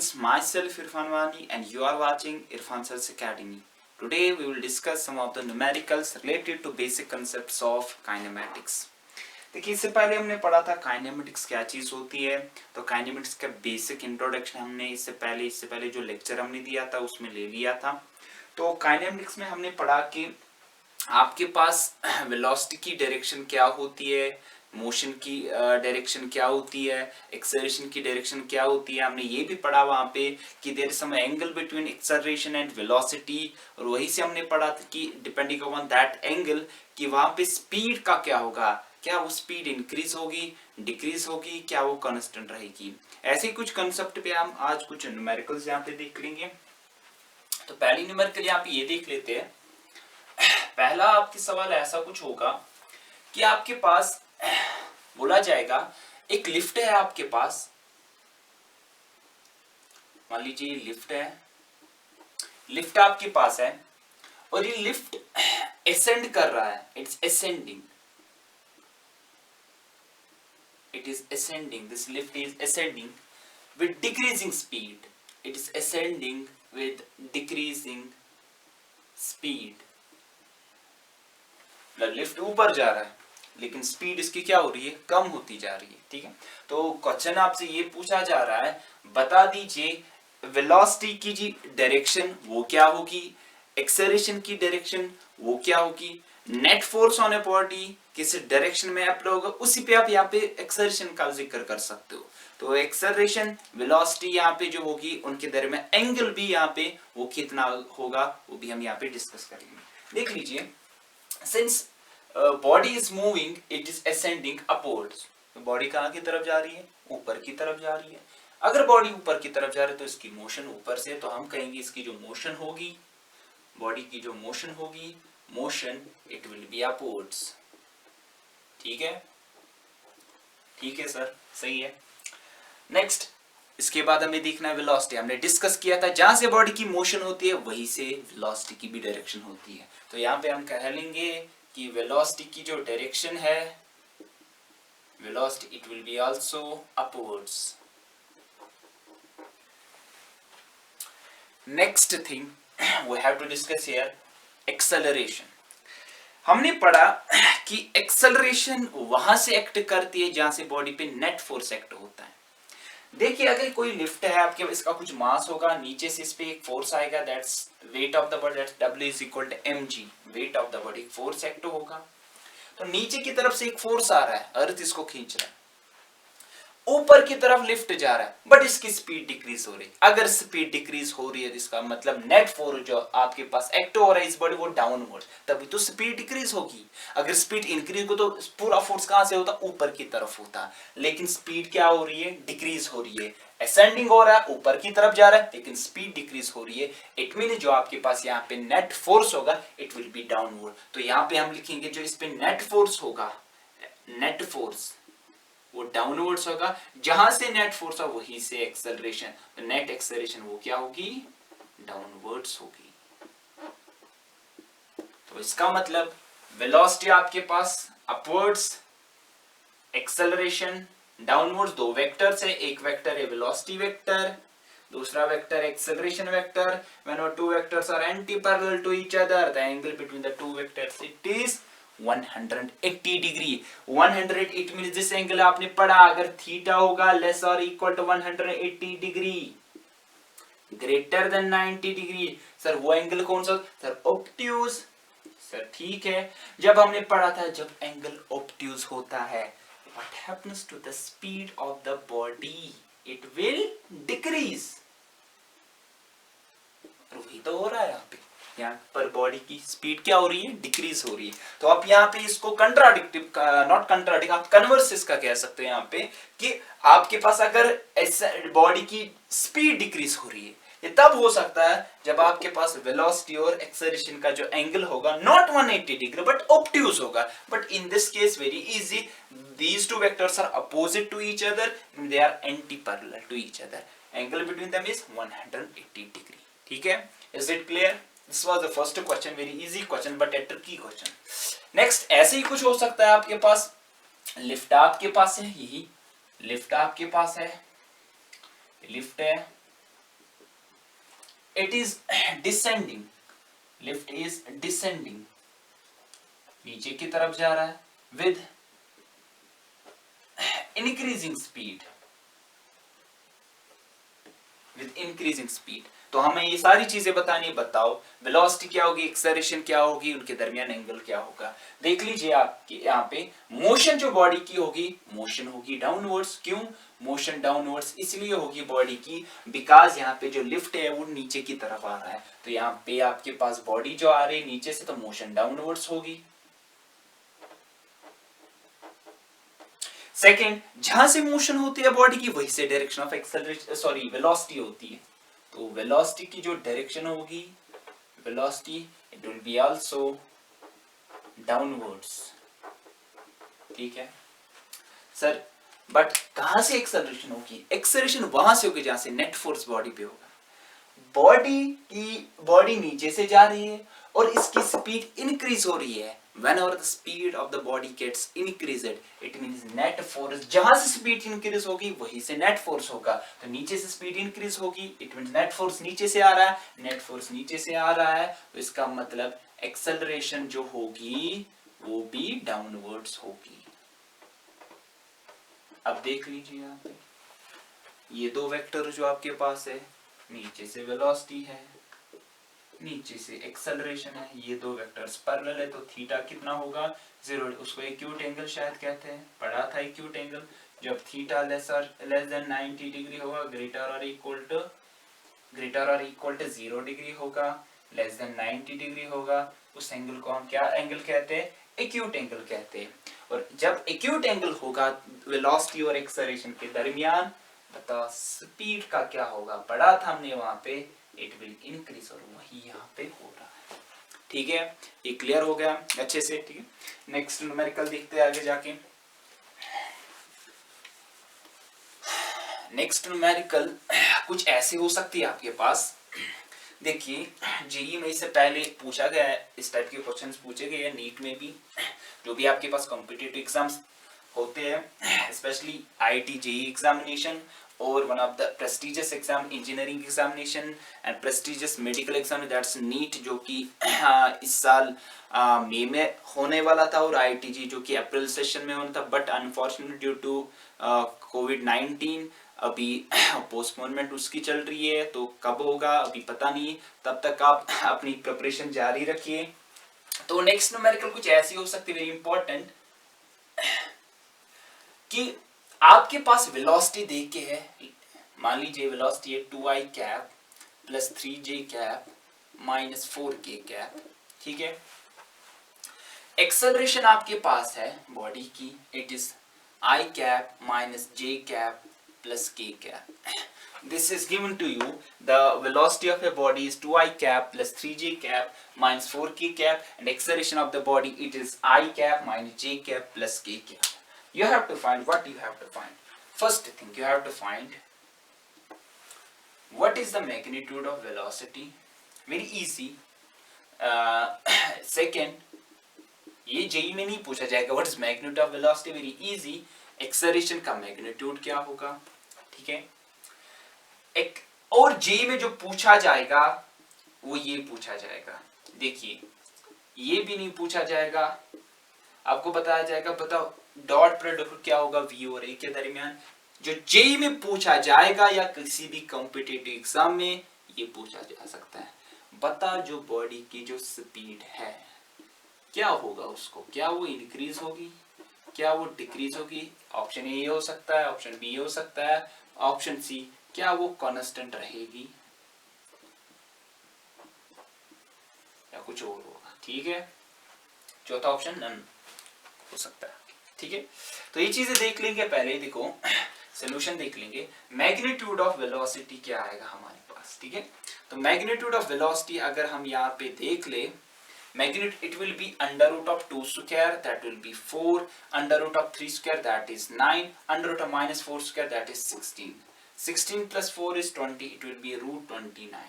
students, myself Irfan Wani and you are watching Irfan Sir's Academy. Today we will discuss some of the numericals related to basic concepts of kinematics. देखिए इससे पहले हमने पढ़ा था kinematics क्या चीज होती है, तो काइनेमेटिक्स का बेसिक इंट्रोडक्शन हमने इससे पहले जो लेक्चर हमने दिया था उसमें ले लिया था। तो काइनेमेटिक्स में हमने पढ़ा कि आपके पास वेलोसिटी की डायरेक्शन क्या होती है, मोशन की डायरेक्शन क्या होती है, एक्सेलरेशन की डायरेक्शन क्या होती है। हमने ये भी पढ़ा वहां पे कि there is some angle between acceleration and velocity, और वही से हमने पढ़ा था कि डिपेंडिंग अपॉन दैट एंगल कि वहां पे स्पीड का क्या होगा, क्या वो स्पीड इंक्रीज होगी, डिक्रीज होगी, क्या वो कांस्टेंट रहेगी। ऐसे कुछ कंसेप्ट पे हम आज कुछ न्यूमेरिकल्स यहाँ पे देख लेंगे। तो पहली न्यूमेरिकल यहाँ पे ये देख लेते हैं। पहला आपके सवाल ऐसा कुछ होगा कि आपके पास बोला जाएगा एक लिफ्ट है आपके पास, मान लीजिए लिफ्ट है, लिफ्ट आपके पास है और ये लिफ्ट असेंड कर रहा है, it's ascending, it is ascending, this lift is ascending with decreasing speed, it is ascending with decreasing speed। Lift ऊपर जा रहा है लेकिन स्पीड इसकी क्या हो रही है, कम होती जा रही है। ठीक है, तो क्वेश्चन आपसे ये पूछा जा रहा है, बता दीजिए वेलोसिटी की जी डायरेक्शन वो क्या होगी, एक्सेलरेशन की डायरेक्शन वो क्या होगी, net force on a body किस डायरेक्शन में अप्लाई होगा, उसी पे आप यहाँ पे एक्सेलरेशन का जिक्र कर सकते हो। तो एक्सेलरेशन वेलोसिटी यहाँ पे जो होगी उनके दरमियान एंगल भी यहाँ पे वो कितना होगा वो भी हम यहाँ पे डिस्कस करेंगे। देख लीजिए, since body is moving it is ascending upwards, तो बॉडी कहाँ की तरफ जा रही है, ऊपर की तरफ जा रही है। अगर बॉडी ऊपर की तरफ जा रही है तो इसकी मोशन ऊपर से, तो हम कहेंगे इसकी जो मोशन होगी, बॉडी की जो मोशन होगी, motion it will B upwards. ठीक है, ठीक है सर, सही है। नेक्स्ट, इसके बाद हमें देखना है वेलोसिटी। हमने डिस्कस किया था जहां से बॉडी की मोशन होती है वहीं से वेलोसिटी की भी डायरेक्शन होती है। तो यहाँ पे हम कह लेंगे कि वेलोसिटी की जो डायरेक्शन है, velocity it will be also upwards. Next thing we have to discuss here acceleration. हमने पढ़ा कि एक्सेलरेशन वहां से एक्ट करती है जहां से बॉडी पे नेट फोर्स एक्ट होता है। देखिए, अगर कोई लिफ्ट है आपके, इसका कुछ मास होगा, नीचे से इस पे एक फोर्स आएगा, that's weight of the body, that's W is equal to mg, weight of the body, force act होगा। तो नीचे की तरफ से एक फोर्स आ रहा है, अर्थ इसको खींच रहा है, ऊपर की तरफ लिफ्ट जा रहा है, बट इसकी स्पीड डिक्रीज हो रही है। अगर स्पीड डिक्रीज हो रही है तो इसका मतलब नेट फोर्स जो आपके पास एक्ट हो रहा है इस बॉडी वो डाउनवर्ड, तभी तो स्पीड डिक्रीज होगी। अगर स्पीड इंक्रीज हो तो पूरा फोर्स कहां से होता, ऊपर की तरफ होता, लेकिन स्पीड क्या हो रही है, डिक्रीज हो रही है। असेंडिंग हो रहा है, ऊपर की तरफ जा रहा है, लेकिन स्पीड डिक्रीज हो रही है। इट मीन जो आपके पास यहाँ पे नेट फोर्स होगा इट विल बी डाउनवर्ड। तो यहाँ पे हम लिखेंगे जो इस पे नेट फोर्स होगा, नेट फोर्स वो डाउनवर्ड्स होगा, जहां से नेट फोर्स है वहीं से एक्सेलरेशन, तो नेट एक्सेलरेशन वो क्या होगी, डाउनवर्ड्स होगी। तो इसका मतलब वेलोसिटी आपके पास अपवर्ड्स, एक्सेलरेशन डाउनवर्ड्स, दो वेक्टर्स है, एक वेक्टर है वेलोसिटी वेक्टर, दूसरा vector acceleration vector. When two vectors are anti parallel to each other the angle between the two vectors it is 180 degree. 180 means जिस एंगल आपने पढ़ा, अगर थीटा होगा लेस और equal to 180 degree, greater than 90 degree, sir वो angle कौन सा, sir obtuse. Sir ठीक है, जब हमने पढ़ा था जब एंगल ऑब्ट्यूज होता है what happens to the speed of the body, it will decrease. वही तो हो रहा है यहाँ पे, यहाँ पर बॉडी की स्पीड क्या हो रही है, डिक्रीज हो रही है। तो आप यहाँ पे इसको कंट्राडिक्टिव, नॉट कंट्राडिक्ट, आप कन्वर्स इसका कह सकते हो यहाँ पे कि आपके पास अगर बॉडी की स्पीड डिक्रीज हो रही है, ये तब हो सकता है जब आपके पास वेलोसिटी और एक्सेलरेशन का जो एंगल होगा नॉट 180 डिग्री बट ऑब्ट्यूज होगा। But in this case very easy, these two vectors are opposite to each other, they are anti-parallel to each other, angle between them is 180 degree। ठीक है, is it clear? This was the first question, very easy question but a tricky question। next, ऐसे ही कुछ हो सकता है आपके पास, lift आपके पास है, यही लिफ्ट आपके पास है, लिफ्ट है, it is descending, lift is descending, नीचे की तरफ जा रहा है with increasing speed, with increasing speed। तो हमें ये सारी चीजें बतानी है, बताओ वेलोसिटी क्या होगी, एक्सेलरेशन क्या होगी, उनके दरमियान एंगल क्या होगा। देख लीजिए आपके यहाँ पे मोशन जो बॉडी की होगी, मोशन होगी डाउनवर्ड्स। क्यों मोशन डाउनवर्ड्स? इसलिए होगी बॉडी की बिकॉज यहाँ पे जो लिफ्ट है वो नीचे की तरफ आ रहा है, तो यहाँ पे आपके पास बॉडी जो आ रही है नीचे से, तो मोशन डाउनवर्ड्स होगी। सेकेंड, जहां से मोशन होती है बॉडी की वहीं से direction of acceleration sorry velocity होती है, तो वेलोसिटी की जो डायरेक्शन होगी, velocity it will be also downwards. ठीक है सर, बट कहां से एक्सेलरेशन होगी? एक्सेलरेशन वहां से होगी जहां से नेट फोर्स बॉडी पे होगा। बॉडी नीचे से जा रही है और इसकी स्पीड इंक्रीज हो रही है। whenever the speed of the body gets increased, it means net force, जहां से स्पीड इंक्रीज होगी वहीं से नेट फोर्स होगा। तो नीचे से स्पीड इंक्रीज होगी, इट मींस नेट फोर्स नीचे से आ रहा है, नेट फोर्स नीचे से आ रहा है, तो इसका मतलब एक्सेलरेशन जो होगी वो भी डाउनवर्ड्स होगी। अब देख लीजिए यहाँ पे ये दो वेक्टर जो आपके पास है, नीचे से वेलोसिटी है, नीचे से एक्सेलरेशन है, ये दो वेक्टर्स पैरेलल है, तो थीटा कितना होगा 0। उसको एक्यूट एंगल शायद कहते हैं, पढ़ा था एक्यूट एंगल। जब थीटा लेस देन 90 डिग्री होगा, ग्रेटर और इक्वल टू 0 डिग्री होगा, लेस देन 90 डिग्री होगा, उस एंगल को हम क्या एंगल कहते हैं? एक्यूट एंगल कहते हैं। और जब एक्यूट एंगल होगा वेलोसिटी और एक्सेलरेशन के दरमियान, बता स्पीड का क्या होगा? पढ़ा था हमने वहां पे, इट विल इंक्रीज, और वही यहाँ पे हो रहा है। ठीक है, ये क्लियर हो गया अच्छे से। ठीक है, नेक्स्ट न्यूमेरिकल देखते हैं आगे जाके। नेक्स्ट न्यूमेरिकल कुछ ऐसे हो सकती है आपके पास। देखिए जेईई में इससे पहले पूछा गया है, इस टाइप के क्वेश्चंस पूछे गए हैं नीट में भी, जो भी आपके पास कॉम्पिटिटिव एग्जाम्स होते हैं, स्पेशली आईआईटी जेईई एग्जामिनेशन और one of the prestigious exam engineering examination and prestigious medical exam, that's NEET, जो कि इस साल मई में होने वाला था, और आईआईटी जो कि अप्रैल सेशन में होना था, बट अनफॉर्चुनेटली ड्यू टू कोविड-19 अभी पोस्टपोनमेंट उसकी चल रही है, तो कब होगा अभी पता नहीं। तब तक आप अपनी प्रिपरेशन जारी रखिए। तो नेक्स्ट न्यूमेरिकल कुछ ऐसी हो सकती है वेरी इंपॉर्टेंट, कि आपके पास वेलोसिटी देख के है, मान लीजिए वेलोसिटी है 2i cap plus 3j cap minus 4k cap. ठीक है, एक्सेलरेशन आपके पास है बॉडी की, it is i cap minus j cap plus k cap. This is given to you. The velocity of a body is 2i cap plus 3j cap minus 4k cap, and acceleration of the body it is I cap minus j cap plus k cap. You have to find what you have to find. First thing you have to find what is the magnitude of velocity. Very easy. Second, ये JEE में नहीं पूछा जाएगा what is magnitude of velocity. Very easy. Acceleration का magnitude क्या होगा? ठीक है, एक और जेई में जो पूछा जाएगा वो ये पूछा जाएगा। देखिए ये भी नहीं पूछा जाएगा, आपको बताया जाएगा बताओ डॉट प्रोडक्ट क्या होगा वी और ए के दरमियान। जो जेई में पूछा जाएगा या किसी भी कॉम्पिटिटिव एग्जाम में ये पूछा जा सकता है, बता जो बॉडी की जो स्पीड है क्या होगा उसको, क्या वो इंक्रीज होगी, क्या वो डिक्रीज होगी। ऑप्शन ए हो सकता है, ऑप्शन बी हो सकता है, ऑप्शन सी क्या वो कांस्टेंट रहेगी या कुछ और होगा। ठीक है, चौथा ऑप्शन नन हो सकता है। ठीक है, तो ये चीजें देख लेंगे, पहले देखो सॉल्यूशन देख लेंगे। मैग्नीट्यूड ऑफ वेलोसिटी क्या आएगा हमारे पास? ठीक है, तो मैग्नीट्यूड ऑफ वेलोसिटी अगर हम यहाँ पे देख ले, magnitude it will be under root of 2 square, that will be 4, under root of 3 square, that is 9, under root of minus 4 square, that is 16. 16 plus 4 is 20, it will be root 29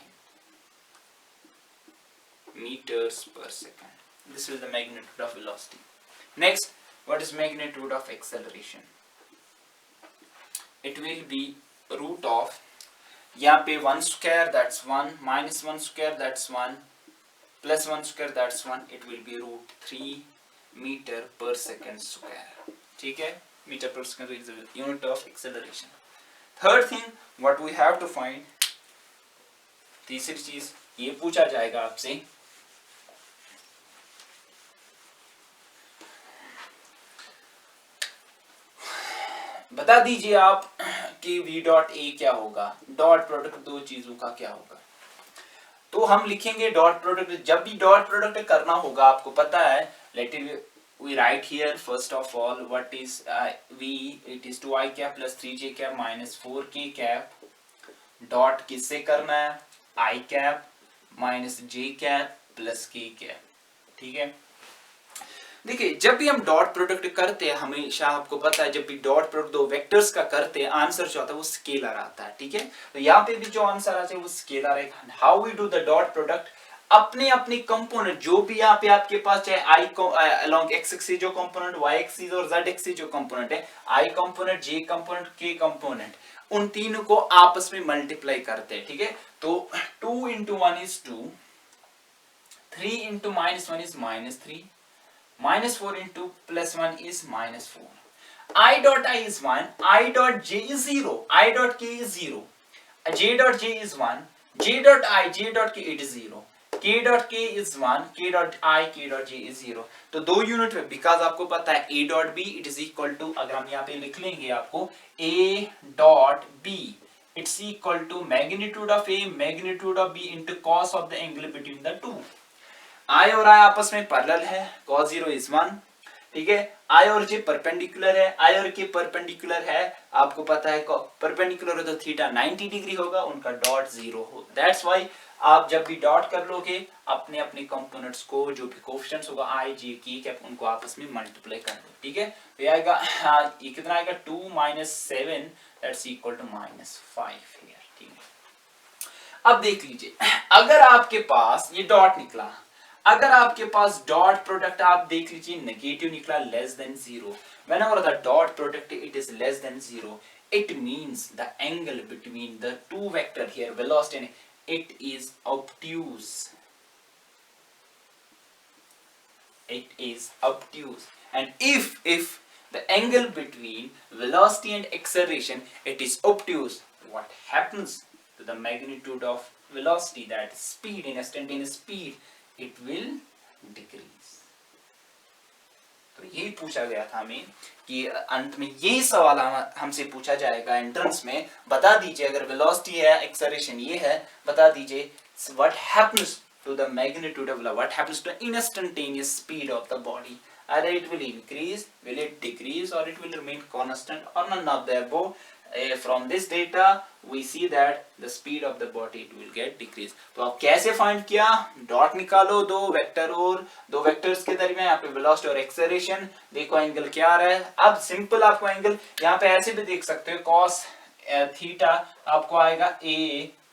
meters per second. This is the magnitude of velocity. Next, what is magnitude of acceleration? It will be root of यहाँ पे 1 square that's 1, minus 1 square that's 1, plus 1 square that's 1, it will be √3 metre per second square, ठीक है। Metre per second is the unit of acceleration. Third thing what we have to find, तीसरी चीज ये पूछा जाएगा आपसे, बता दीजिए आप कि v डॉट ए क्या होगा, डॉट प्रोडक्ट दो चीजों का क्या होगा। तो हम लिखेंगे डॉट प्रोडक्ट, जब भी डॉट प्रोडक्ट करना होगा आपको पता है, let it we write here first of all what is v, it is 2i cap plus 3j cap minus 4k cap, dot किससे करना है, i cap minus j cap plus k cap, ठीक है। देखिए जब भी हम डॉट प्रोडक्ट करते हैं, हमेशा आपको पता है जब भी डॉट प्रोडक्ट दो वेक्टर्स का करते हैं, आंसर जो आता है वो स्केलर आता है, ठीक है। तो यहाँ पे भी जो आंसर आता है वो स्केलर है। How we do the dot product, अपने अपने कंपोनेंट जो भी यहाँ पे आपके पास चाहे आई अलोंग एक्स एक्सिस जो कंपोनेंट, वाई एक्सिस और जेड एक्सिस जो कंपोनेंट है, आई कंपोनेंट, जे कंपोनेंट, के कंपोनेंट, उन तीनों को आपस में मल्टीप्लाई करते हैं, ठीक है। तो 2 into 1 is 2, 3 into -1 is -3, -4 into +1 is -4. I dot I is 1, I dot j is 0, I dot k is 0, j dot j is 1, j dot I, j dot k it is 0, k dot k is 1, k dot I, k dot j is 0। तो दो unit में, because आपको पता है a dot b it is equal to, अगर हम यहाँ पे लिख लेंगे आपको a dot b it's equal to magnitude of a magnitude of b into cos of the angle between the two। I और I आपस में पैरेलल है, cos 0 is 1, ठीक है। I और J परपेंडिकुलर है, I और K परपेंडिकुलर है, आपको पता है परपेंडिकुलर है तो थीटा 90 डिग्री होगा, उनका डॉट 0 हो। दैट्स व्हाई आप जब भी डॉट कर लोगे अपने अपने कंपोनेंट्स को जो भी कोएफिशिएंट्स होगा I, J, K कैप, उनको आपस में मल्टीप्लाई कर दो, ठीक है। तो ये आएगा, ये कितना आएगा 2 - 7 दैट्स इक्वल टू -5 हियर, ठीक है। अब देख लीजिए, अगर आपके पास ये डॉट निकला, अगर आपके पास डॉट प्रोडक्ट आप देख लीजिए नेगेटिव निकला, less than 0, whenever the dot product it is less than 0, it means the angle between the two vector here, velocity, it is obtuse, it is obtuse। and if the angle between velocity and acceleration it is obtuse, what happens to the magnitude of velocity, that speed, in instantaneous speed, it will decrease। तो यही पूछा गया था हमें कि अंत में ये सवाल हमसे पूछा जाएगा एंट्रेंस में, बता दीजिए अगर वेलोसिटी है, एक्सेलरेशन ये है, बता दीजिए what happens to the magnitude of what happens to the instantaneous speed of the body, either it will increase, will it decrease, or it will remain constant, or none of the above। from this data we see that the speed of the body it will get decrease। तो आप कैसे find किया, dot निकालो, दो vector और दो vectors के दरमियान यहाँ पे वेलोसिटी और एक्सेलरेशन, देखो एंगल क्या आ रहा है। अब सिंपल आपको एंगल यहाँ पे ऐसे भी देख सकते हो, cos थीटा आपको आएगा a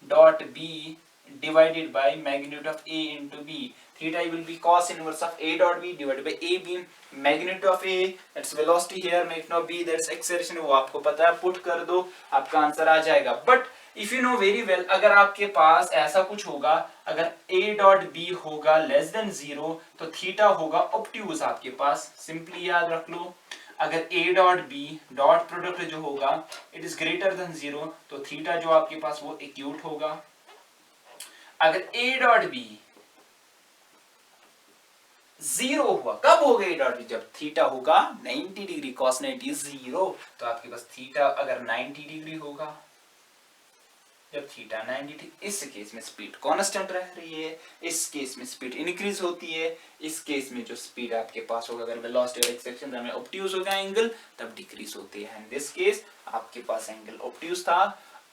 dot b divided by magnitude of a into b, theta will be cos inverse of a dot b divided by a b, magnitude of a that's velocity here, magnitude of b that's acceleration, वो आपको पता है, put कर दो आपका answer आ जाएगा। But if you know very well, अगर आपके पास ऐसा कुछ होगा, अगर a डॉट b होगा लेस देन 0 तो थीटा होगा ऑब्ट्यूज आपके पास, सिंपली याद रख लो। अगर a dot b dot product जो होगा इट इज ग्रेटर देन 0 तो थीटा जो आपके पास वो एक्यूट होगा। अगर a डॉट b 0 हुआ, कब होगा a डॉट b, जब थीटा होगा 90 डिग्री, cos 90 0, तो आपके पास थीटा अगर 90 डिग्री होगा, जब थीटा 90, इस केस में स्पीड कांस्टेंट रह रही है, इस केस में स्पीड इंक्रीज होती है, इस केस में जो स्पीड आपके पास होगा, अगर वेलोसिटी और एक्सेलरेशन में ऑब्ट्यूज होगा एंगल, तब डिक्रीज होती है। इन दिस केस आपके पास एंगल ऑब्ट्यूज था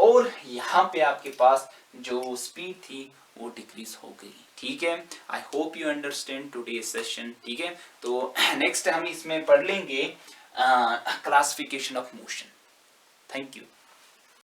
और यहाँ पे आपके पास जो स्पीड थी वो डिक्रीज हो गई, ठीक है। I hope you understand today session, ठीक है। तो नेक्स्ट हम इसमें पढ़ लेंगे classification of motion. Thank you.